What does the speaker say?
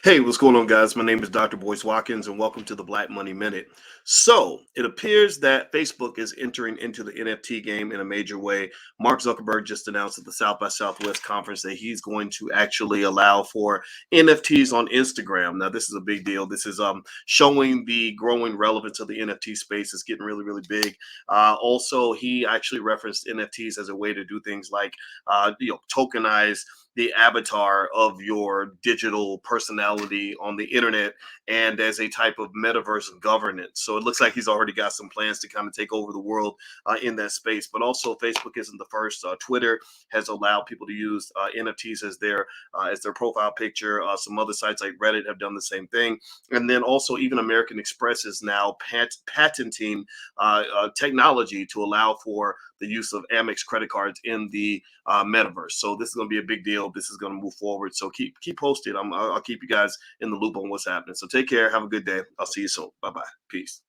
Hey, what's going on, guys? My name is Dr. Boyce Watkins, and welcome to the Black Money Minute. So, it appears that Facebook is entering into the NFT game in a major way. Mark Zuckerberg just announced at the South by Southwest conference that he's going to actually allow for NFTs on Instagram. Now, this is a big deal. This is showing the growing relevance of the NFT space. It's getting really, really big. Also, he actually referenced NFTs as a way to do things like tokenize the avatar of your digital personality on the internet and as a type of metaverse governance. So it looks like he's already got some plans to kind of take over the world in that space. But also, Facebook isn't the first. Twitter has allowed people to use NFTs as their profile picture. Some other sites like Reddit have done the same thing. And then also, even American Express is now patenting technology to allow for the use of Amex credit cards in the metaverse. So this is going to be a big deal. This is going to move forward. So keep posted. I'll keep you guys in the loop on what's happening. So take care. Have a good day. I'll see you soon. Bye bye. Peace.